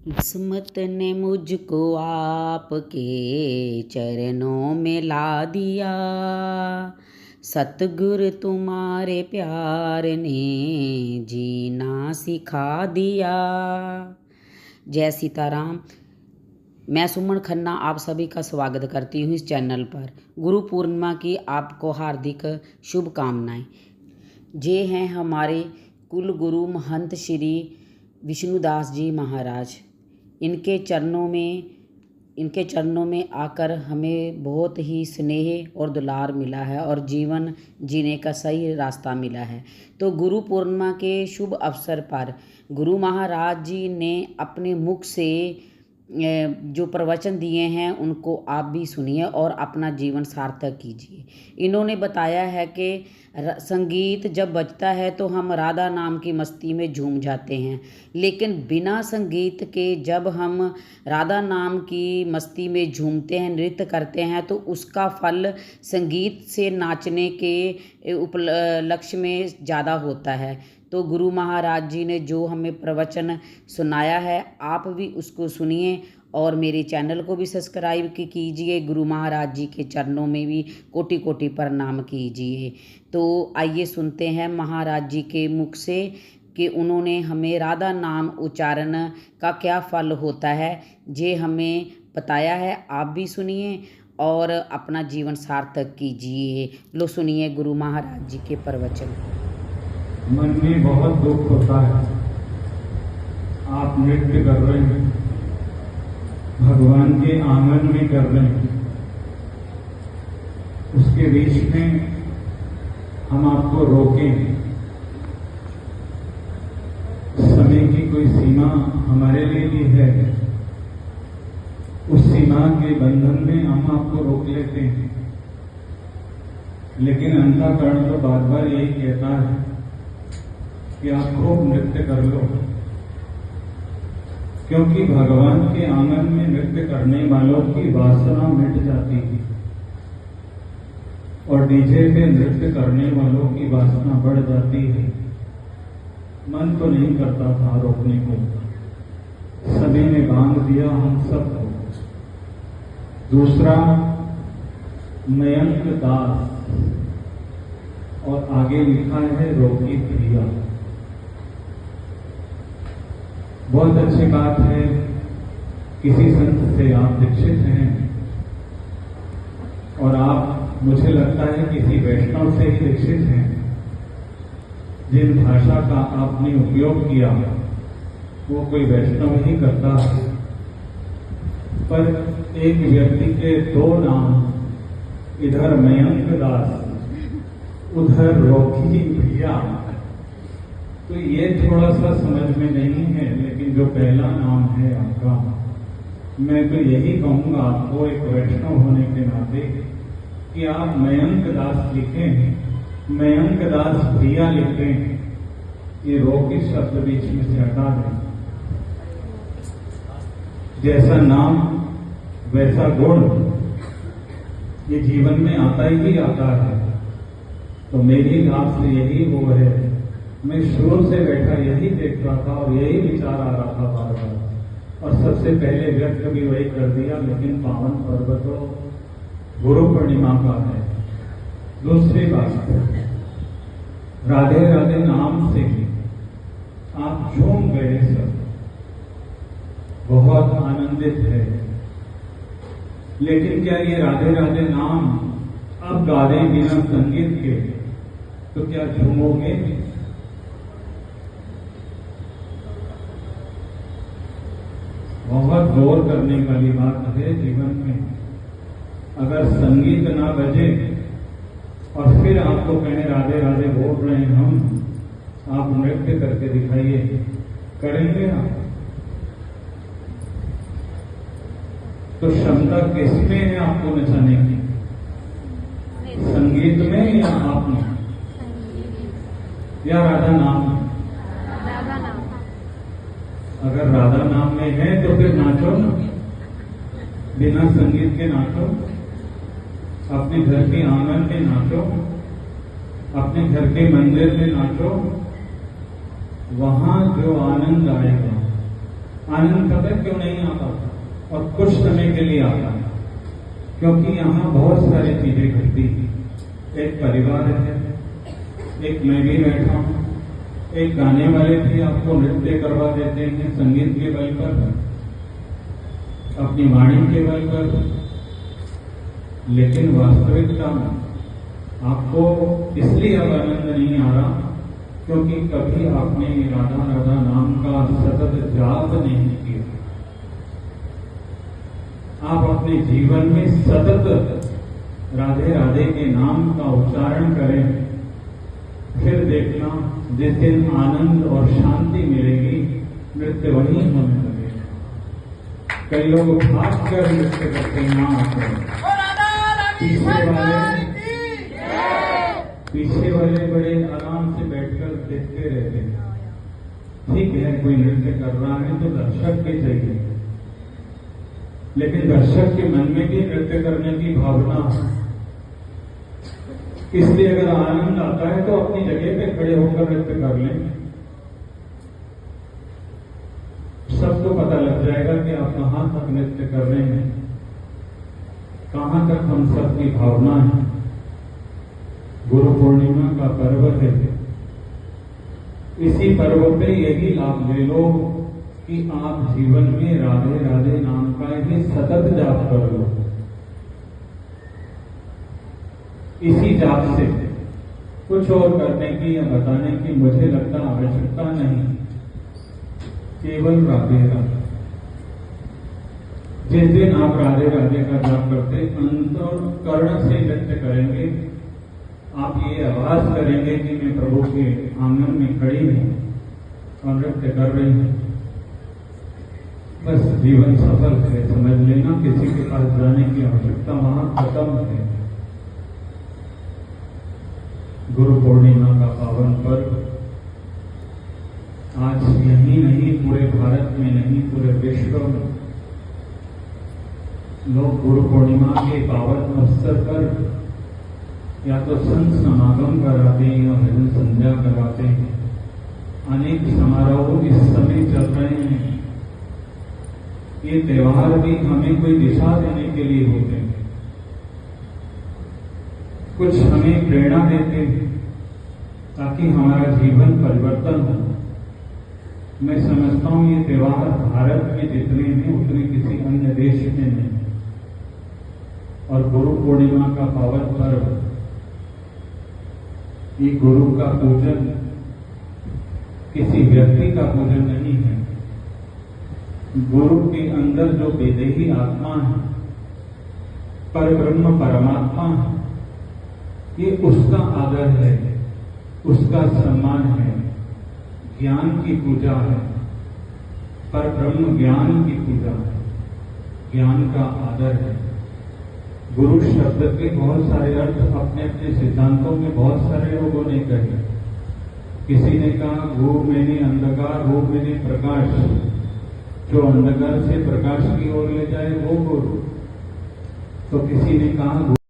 किस्मत ने मुझको आपके चरणों में ला दिया, सतगुरु तुम्हारे प्यार ने जीना सिखा दिया। जय सीताराम। मैं सुमन खन्ना आप सभी का स्वागत करती हूँ इस चैनल पर। गुरु पूर्णिमा की आपको हार्दिक शुभकामनाएं। ये हैं हमारे कुल गुरु महंत श्री विष्णुदास जी महाराज। इनके चरणों में आकर हमें बहुत ही स्नेह और दुलार मिला है और जीवन जीने का सही रास्ता मिला है। तो गुरु पूर्णिमा के शुभ अवसर पर गुरु महाराज जी ने अपने मुख से जो प्रवचन दिए हैं उनको आप भी सुनिए और अपना जीवन सार्थक कीजिए। इन्होंने बताया है कि संगीत जब बजता है तो हम राधा नाम की मस्ती में झूम जाते हैं, लेकिन बिना संगीत के जब हम राधा नाम की मस्ती में झूमते हैं, नृत्य करते हैं, तो उसका फल संगीत से नाचने के उपलक्ष्य में ज़्यादा होता है। तो गुरु महाराज जी ने जो हमें प्रवचन सुनाया है आप भी उसको सुनिए और मेरे चैनल को भी सब्सक्राइब कीजिए। गुरु महाराज जी के चरणों में भी कोटि कोटि प्रणाम कीजिए। तो आइए सुनते हैं महाराज जी के मुख से कि उन्होंने हमें राधा नाम उच्चारण का क्या फल होता है, ये हमें बताया है। आप भी सुनिए और अपना जीवन सार्थक कीजिए। लो सुनिए गुरु महाराज जी के प्रवचन। मन में बहुत दुख होता है। आप नृत्य कर रहे हैं, भगवान के आंगन में कर रहे हैं, उसके बीच में हम आपको रोकें। समय की कोई सीमा हमारे लिए भी है, उस सीमा के बंधन में हम आपको रोक लेते हैं, लेकिन अंतःकरण तो बार बार यही कहता है कि आप खूब नृत्य कर लो, क्योंकि भगवान के आंगन में नृत्य करने वालों की वासना मिट जाती है और डीजे पे नृत्य करने वालों की वासना बढ़ जाती है। मन तो नहीं करता था रोकने को, सभी ने बांध दिया हम सबको। दूसरा मयंक दास, और आगे लिखा है रोकी प्रिया। बहुत अच्छी बात है, किसी संत से आप दीक्षित हैं और आप मुझे लगता है किसी वैष्णव से ही दीक्षित हैं। जिन भाषा का आपने उपयोग किया वो कोई वैष्णव ही करता है, पर एक व्यक्ति के दो नाम, इधर मयंक दास उधर रोकी प्रिया, तो ये थोड़ा सा समझ में नहीं है। लेकिन जो पहला नाम है आपका, मैं तो यही कहूंगा आपको एक वैष्णव होने के नाते कि आप मयंक दास लिखें, मयंक दास प्रिया लिखें, ये रोकी शब्द बीच में से हटा दें। जैसा नाम वैसा गुण ये जीवन में आता ही आता है। तो मेरी आपसे यही वो है, मैं शुरू से बैठा यही देख रहा था और यही विचार आ रहा था बार बार, और सबसे पहले व्यक्त भी वही कर दिया। लेकिन पावन पर्व तो गुरु पूर्णिमा का है। दूसरी बात, राधे राधे नाम से आप झूम गए, सब बहुत आनंदित है। लेकिन क्या ये राधे राधे नाम अब गा रहे बिना संगीत के, तो क्या झूमोगे? बहुत गौर करने वाली बात है जीवन में। अगर संगीत ना बजे और फिर आपको कहें राधे राधे बोल रहे हैं हम, आप नृत्य करके दिखाइए, करेंगे आप? तो क्षमता किसमें है आपको नचाने की? संगीत में या आप में, या राधा नाम में? अगर राधा नाम में है तो फिर नाचो ना, बिना संगीत के नाचो, अपने घर के आंगन में नाचो, अपने घर के मंदिर में नाचो। वहां जो आनंद आएगा आनंद पता क्यों नहीं आता और कुछ समय के लिए आता है, क्योंकि यहाँ बहुत सारी चीजें घटती हैं। एक परिवार है, एक मैं भी बैठा हूँ, एक गाने वाले भी आपको नृत्य करवा देते हैं संगीत के बल पर, अपनी वाणी के बल पर, लेकिन वास्तविकता में आपको इसलिए अब आनंद नहीं आ रहा क्योंकि कभी आपने राधा राधा नाम का सतत जाप नहीं किया। आप अपने जीवन में सतत राधे राधे के नाम का उच्चारण करें, फिर देखना जिस दिन आनंद और शांति मिलेगी नृत्य वहीं होने लगेगा। कई लोग भाग कर नृत्य करते हैं, वहां आते हैं, पीछे वाले बड़े आराम से बैठकर देखते रहते हैं। ठीक है, कोई नृत्य कर रहा है तो दर्शक भी चाहिए, लेकिन दर्शक के मन में भी नृत्य करने की भावना है। इसलिए अगर आनंद आता है तो अपनी जगह पे खड़े होकर नृत्य कर लें, सबको पता लग जाएगा कि आप कहां तक नृत्य कर रहे हैं, कहां तक हम सबकी भावना है। गुरु पूर्णिमा का पर्व है, इसी पर्व पे यही लाभ ले लो कि आप जीवन में राधे राधे नाम का ही सतत जाप कर लो। इसी जाप से कुछ और करने की या बताने की मुझे लगता आवश्यकता नहीं, केवल राधे राधे। जिस दिन आप राधे राधे का जाप करते अंतःकरण से नृत्य करेंगे, आप ये आवाज करेंगे कि मैं प्रभु के आंगन में खड़ी हूं और नृत्य कर रही हूं, बस जीवन सफल है। समझ लेना, किसी के पास जाने की आवश्यकता वहां खत्म है। गुरु पूर्णिमा का पावन पर्व आज यही नहीं, पूरे भारत में नहीं, पूरे विश्व में लोग गुरु पूर्णिमा के पावन अवसर पर या तो संत समागम कराते हैं या भजन संध्या करवाते हैं। अनेक समारोह इस समय चल रहे हैं। ये त्योहार भी हमें कोई दिशा देने के लिए होते हैं, कुछ हमें प्रेरणा देते हैं ताकि हमारा जीवन परिवर्तन हो। मैं समझता हूं ये त्योहार भारत में जितने हैं उतने किसी अन्य देश में नहीं। और गुरु पूर्णिमा का पावन पर्व, ये गुरु का पूजन किसी व्यक्ति का पूजन नहीं है। गुरु के अंदर जो विदेही आत्मा है, परब्रह्म परमात्मा है, ये उसका आदर है, उसका सम्मान है, ज्ञान की पूजा है, परब्रह्म ज्ञान की पूजा है, ज्ञान का आदर है। गुरु शब्द के बहुत सारे अर्थ अपने अपने सिद्धांतों में बहुत सारे लोगों ने कहे। किसी ने कहा गुरु मैंने अंधकार, रूप मैंने प्रकाश, जो अंधकार से प्रकाश की ओर ले जाए वो गुरु। तो किसी ने कहा